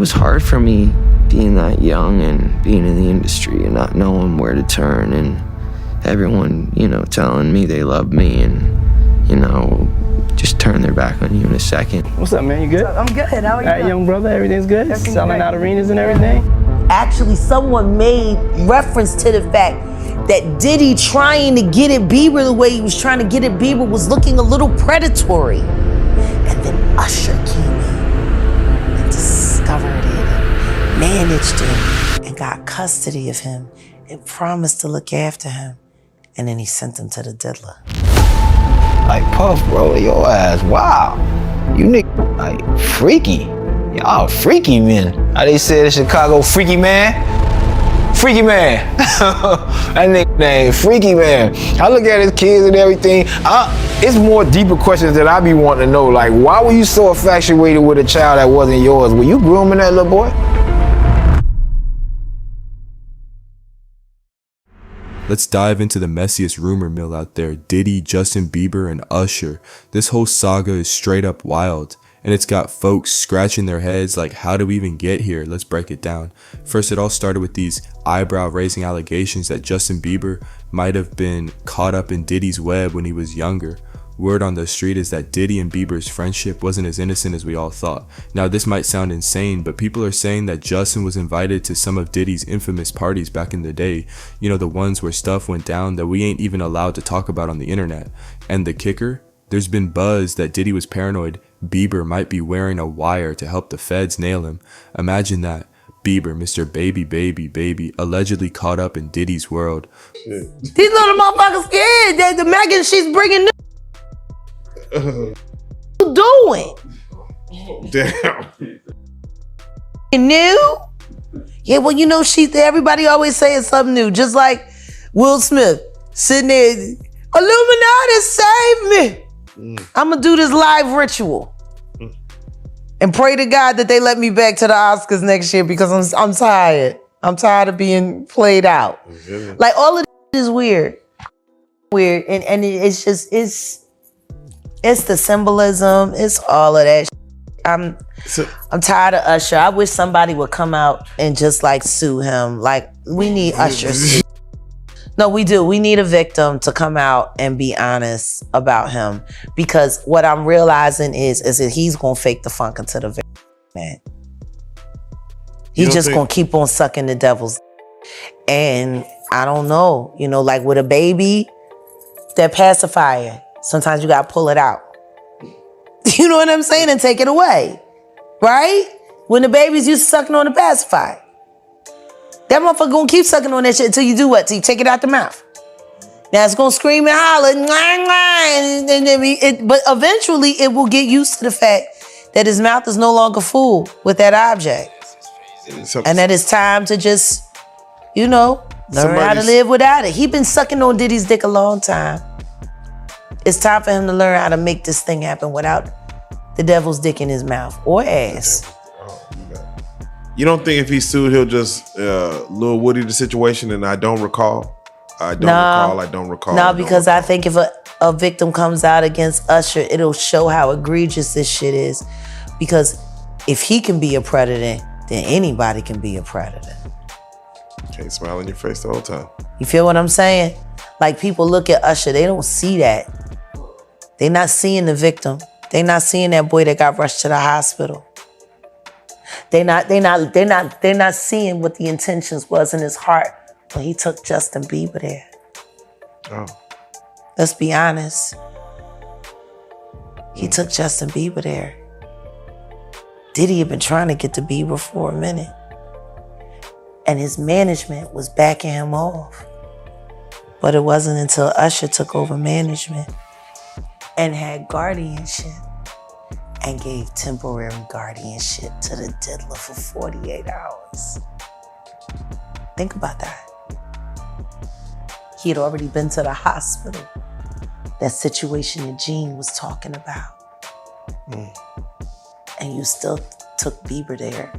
was hard for me being that young and being in the industry and not knowing where to turn, and everyone, you know, telling me they love me and, you know, just turn their back on you in a second. What's up, man? You good? I'm good. How are you? All right, young brother, everything's good? Everything's Selling great. out arenas and everything? Actually, someone made reference to the fact that Diddy trying to get at Bieber the way he was trying to get at Bieber was looking a little predatory. And then Usher came in and discovered it, managed him, and got custody of him and promised to look after him. And then he sent him to the diddler. Like, Puff, bro, your ass, wow. You niggas, like, freaky. Y'all freaky men. How they said in Chicago, freaky man? Freaky man. That nigga name, Freaky Man. I look at his kids and everything. It's more deeper questions that I be wanting to know. Like, why were you so infatuated with a child that wasn't yours? Were you grooming that little boy? Let's dive into the messiest rumor mill out there. Diddy, Justin Bieber, and Usher. This whole saga is straight up wild. And it's got folks scratching their heads like, how do we even get here? Let's break it down. First, it all started with these eyebrow-raising allegations that Justin Bieber might have been caught up in Diddy's web when he was younger. Word on the street is that Diddy and Bieber's friendship wasn't as innocent as we all thought. Now, this might sound insane, but people are saying that Justin was invited to some of Diddy's infamous parties back in the day. You know, the ones where stuff went down that we ain't even allowed to talk about on the internet. And the kicker? There's been buzz that Diddy was paranoid Bieber might be wearing a wire to help the feds nail him. Imagine that. Bieber, Mr. Baby, allegedly caught up in Diddy's world. These little motherfuckers scared. The Megan, she's bringing new. What you doing? Damn. New? Yeah, well, you know, everybody always saying something new. Just like Will Smith sitting there, Illuminati, save me. I'm gonna do this live ritual and pray to God that they let me back to the Oscars next year because I'm tired. I'm tired of being played out. Like, all of this is weird. And it's just, it's the symbolism. It's all of that. I'm tired of Usher. I wish somebody would come out and just like sue him. Like, we need Usher sued. No, we do. We need a victim to come out and be honest about him, because what I'm realizing is that he's gonna fake the funk into the victim, man. He's just gonna keep on sucking the devil's. And I don't know, you know, like with a baby, that pacifier, sometimes you gotta pull it out. You know what I'm saying? And take it away, right? When the babies used to sucking on the pacifier. That motherfucker gonna keep sucking on that shit until you do what? Till you take it out the mouth. Now it's gonna scream and holler, but eventually it will get used to the fact that his mouth is no longer full with that object. And that it's time to just, you know, learn how to live without it. He been sucking on Diddy's dick a long time. It's time for him to learn how to make this thing happen without the devil's dick in his mouth or ass. You don't think if he sued, he'll just Lil Woody the situation and I don't recall? I don't recall. No, because I think if a victim comes out against Usher, it'll show how egregious this shit is. Because if he can be a predator, then anybody can be a predator. Can't smile in your face the whole time. You feel what I'm saying? Like, people look at Usher, they don't see that. They not seeing the victim. They not seeing that boy that got rushed to the hospital. They're not seeing what the intentions was in his heart when he took Justin Bieber there. Oh. Let's be honest. He took Justin Bieber there. Diddy had been trying to get to Bieber for a minute. And his management was backing him off. But it wasn't until Usher took over management and had guardianship and gave temporary guardianship to the diddler for 48 hours. Think about that. He had already been to the hospital. That situation that Gene was talking about. And you still took Bieber there.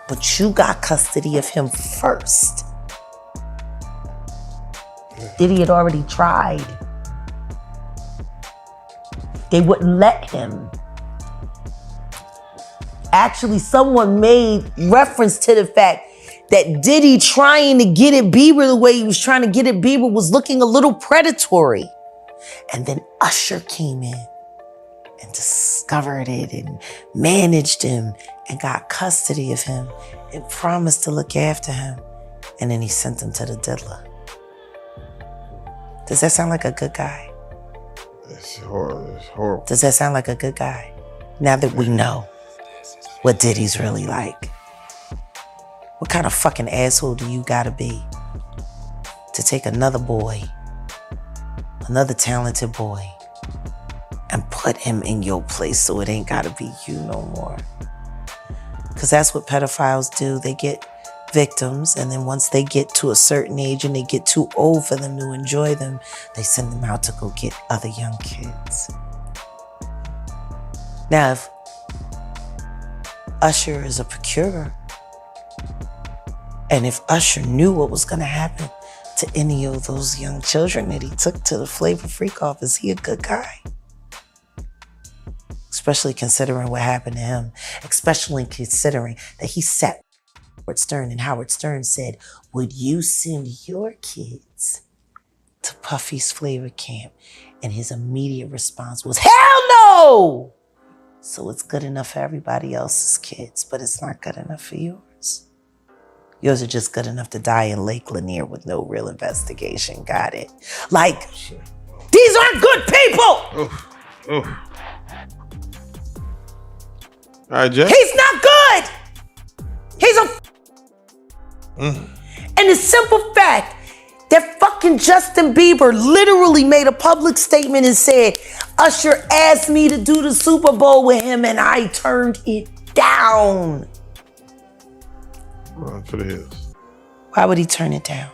But you got custody of him first. Diddy had already tried. They wouldn't let him. Actually, someone made reference to the fact that Diddy trying to get at Bieber the way he was trying to get at Bieber was looking a little predatory. And then Usher came in and discovered it and managed him and got custody of him and promised to look after him. And then he sent him to the diddler. Does that sound like a good guy? It's horrible. Does that sound like a good guy? Now that we know what Diddy's really like. What kind of fucking asshole do you gotta be to take another boy, another talented boy, and put him in your place so it ain't gotta be you no more? Because that's what pedophiles do. They get victims, and then once they get to a certain age and they get too old for them to enjoy them, they send them out to go get other young kids. Now, if Usher is a procurer, and if Usher knew what was gonna happen to any of those young children that he took to the Flavor Freak off, is he a good guy? Especially considering what happened to him, especially considering that he sat Howard Stern, and Howard Stern said, would you send your kids to Puffy's Flavor Camp? And his immediate response was, hell no! So it's good enough for everybody else's kids, but it's not good enough for yours. Yours are just good enough to die in Lake Lanier with no real investigation. Got it? Like, these aren't good people! All right, Jay. He's not good! He's a And the simple fact that fucking Justin Bieber literally made a public statement and said, Usher asked me to do the Super Bowl with him and I turned it down. Run for the hills. Why would he turn it down?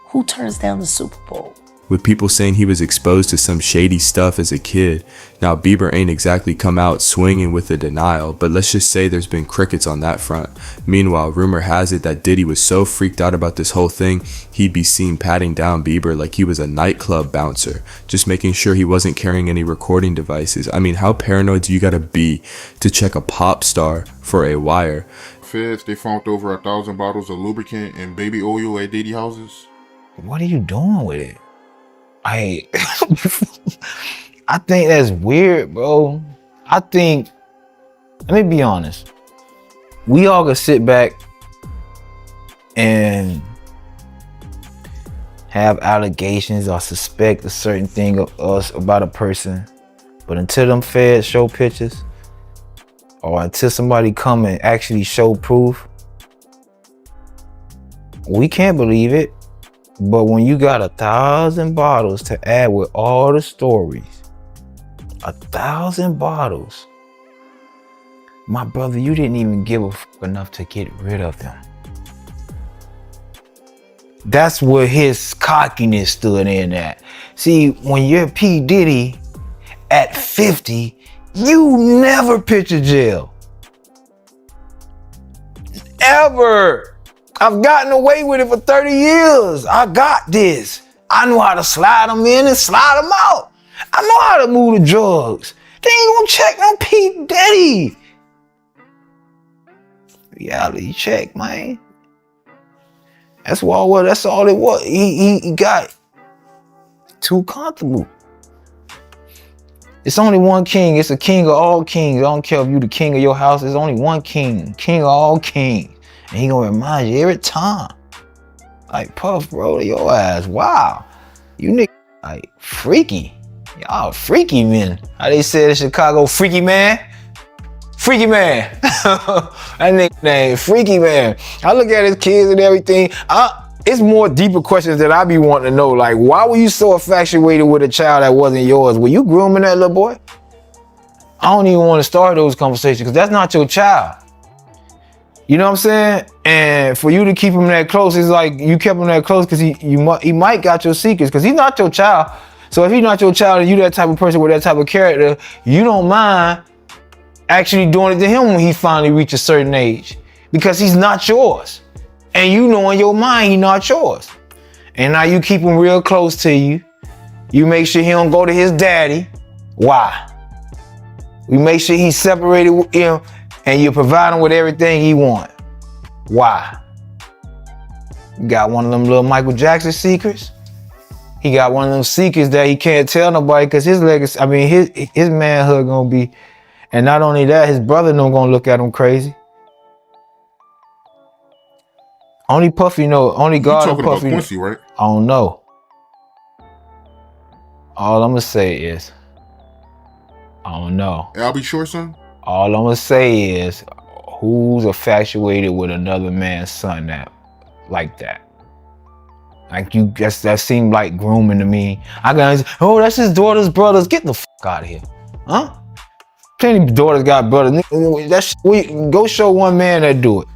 Who turns down the Super Bowl? With people saying he was exposed to some shady stuff as a kid. Now Bieber ain't exactly come out swinging with the denial, but let's just say there's been crickets on that front. Meanwhile, rumor has it that Diddy was so freaked out about this whole thing, he'd be seen patting down Bieber like he was a nightclub bouncer, just making sure he wasn't carrying any recording devices. I mean, how paranoid do you gotta be to check a pop star for a wire? Feds, they found over 1,000 bottles of lubricant and baby oil at Diddy houses. What are you doing with it? I think that's weird, bro. I think, let me be honest. We all could sit back and have allegations or suspect a certain thing of us about a person, but until them feds show pictures, or until somebody come and actually show proof, we can't believe it. But when you got 1,000 bottles to add with all the stories, 1,000 bottles, my brother, you didn't even give a fuck enough to get rid of them. That's where his cockiness stood in at. See, when you're p.diddy at 50, you never picture jail. Ever. I've gotten away with it for 30 years. I got this. I know how to slide them in and slide them out. I know how to move the drugs. They ain't gonna check no p.diddy. Reality check, man. That's all it was. He got too comfortable. It's only one king. It's a king of all kings. I don't care if you the king of your house. There's only one king. King of all kings. And he gonna remind you every time. Like, Puff, bro, your ass, wow. You niggas, like, freaky. Y'all freaky men. How they said in Chicago, freaky man? Freaky man. That nigga name, freaky man. I look at his kids and everything. It's more deeper questions that I be wanting to know. Like, why were you so infatuated with a child that wasn't yours? Were you grooming that little boy? I don't even want to start those conversations because that's not your child. You know what I'm saying? And for you to keep him that close, it's like you kept him that close because he might got your secrets because he's not your child. So if he's not your child and you that type of person with that type of character, you don't mind actually doing it to him when he finally reaches a certain age because he's not yours. And you know in your mind he's not yours. And now you keep him real close to you. You make sure he don't go to his daddy. Why? We make sure he's separated with him, and you provide him with everything he want. Why? You got one of them little Michael Jackson secrets. He got one of them secrets that he can't tell nobody because his legacy, I mean, his manhood gonna be, and not only that, his brother no gonna look at him crazy. Only Puffy know, only God and talking about Puffy. Quincy, right? I don't know. All I'm gonna say is, I don't know. I'll be sure, son. All I'm gonna say is, who's infatuated with another man's son like that? Like you, that seemed like grooming to me. I got, oh, that's his daughter's brothers. Get the fuck out of here, huh? Plenty of daughters got brothers. Go show one man that do it.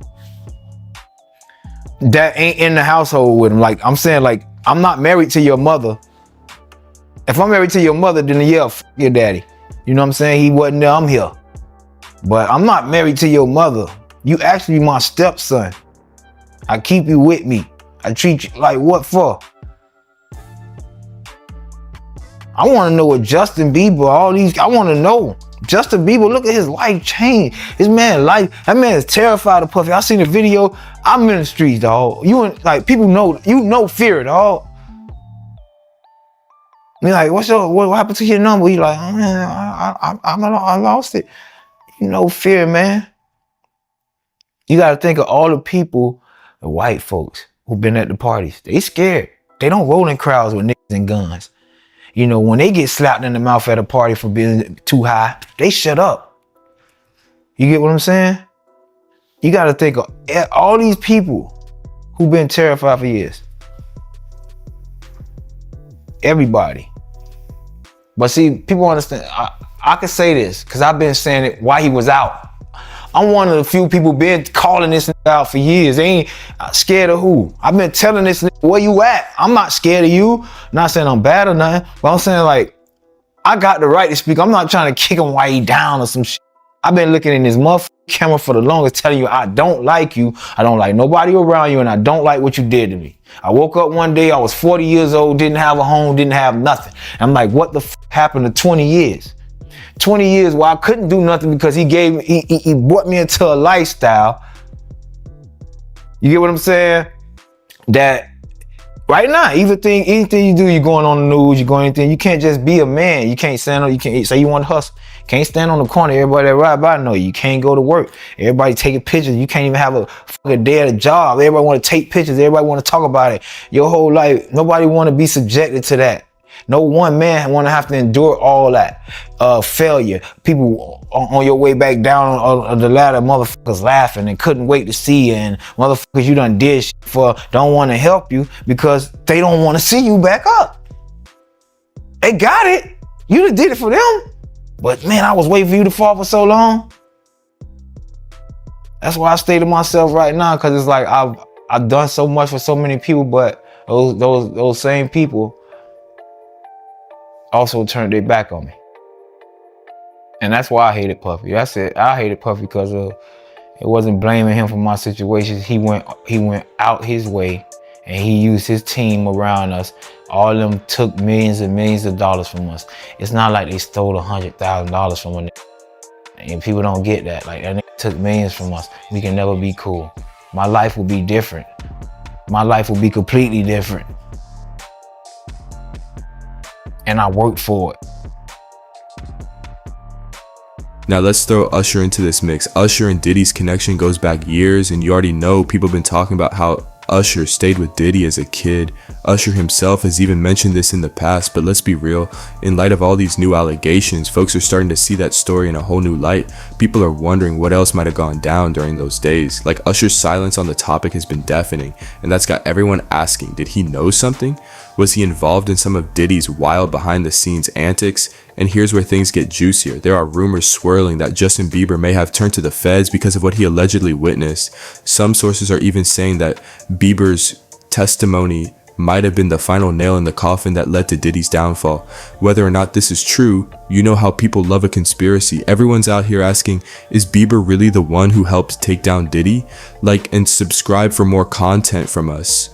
That ain't in the household with him. Like I'm saying, like I'm not married to your mother. If I'm married to your mother, then yeah, f your daddy. You know what I'm saying? He wasn't there, I'm here. But I'm not married to your mother. You actually my stepson. I keep you with me. I treat you like what for? I want to know what Justin Bieber, I want to know. Justin Bieber, look at his life change. His man life, that man is terrified of Puffy. I seen the video. I'm in the streets, dog. Like people know, you know fear, dog. Me like, what happened to your number? He like, I lost it. You know fear, man. You got to think of all the people, the white folks who've been at the parties. They scared. They don't roll in crowds with niggas and guns. You know, when they get slapped in the mouth at a party for being too high, they shut up. You get what I'm saying? You got to think of all these people who've been terrified for years. Everybody. But see, people understand. I can say this because I've been saying it while he was out. I'm one of the few people been calling this nigga out for years. They ain't scared of who. I've been telling this nigga, where you at? I'm not scared of you. Not saying I'm bad or nothing, but I'm saying like, I got the right to speak. I'm not trying to kick him while he down or some shit. I've been looking in this motherfucking camera for the longest telling you I don't like you. I don't like nobody around you and I don't like what you did to me. I woke up one day, I was 40 years old, didn't have a home, didn't have nothing. I'm like, what the f happened to 20 years? 20 years where I couldn't do nothing because he brought me into a lifestyle. You get what I'm saying? That right now, anything you do, you're going on the news, you're going anything. You can't just be a man. You can't stand on. You can't say you want to hustle. Can't stand on the corner. Everybody that ride by know you can't go to work. Everybody taking pictures. You can't even have a fucking day at a job. Everybody want to take pictures. Everybody want to talk about it. Your whole life, nobody want to be subjected to that. No one man want to have to endure all that failure. People on your way back down on the ladder, motherfuckers laughing and couldn't wait to see you, and motherfuckers you done did shit for don't want to help you because they don't want to see you back up. They got it. You done did it for them. But man, I was waiting for you to fall for so long. That's why I stay to myself right now, because it's like I've done so much for so many people, but those same people also turned their back on me. And that's why I hated Puffy. I said I hated Puffy because it wasn't blaming him for my situations. He went out his way and he used his team around us. All of them took millions and millions of dollars from us. It's not like they stole $100,000 from a nigga. And people don't get that. Like, that nigga took millions from us. We can never be cool. My life will be different. My life will be completely different. And I worked for it. Now let's throw Usher into this mix. Usher and Diddy's connection goes back years, and you already know people have been talking about how Usher stayed with Diddy as a kid. Usher himself has even mentioned this in the past, but let's be real, in light of all these new allegations, folks are starting to see that story in a whole new light. People are wondering what else might have gone down during those days. Like, Usher's silence on the topic has been deafening, and that's got everyone asking, did he know something? Was he involved in some of Diddy's wild behind the scenes antics? And here's where things get juicier. There are rumors swirling that Justin Bieber may have turned to the feds because of what he allegedly witnessed. Some sources are even saying that Bieber's testimony might have been the final nail in the coffin that led to Diddy's downfall. Whether or not this is true, you know how people love a conspiracy. Everyone's out here asking, is Bieber really the one who helped take down Diddy? Like, and subscribe for more content from us.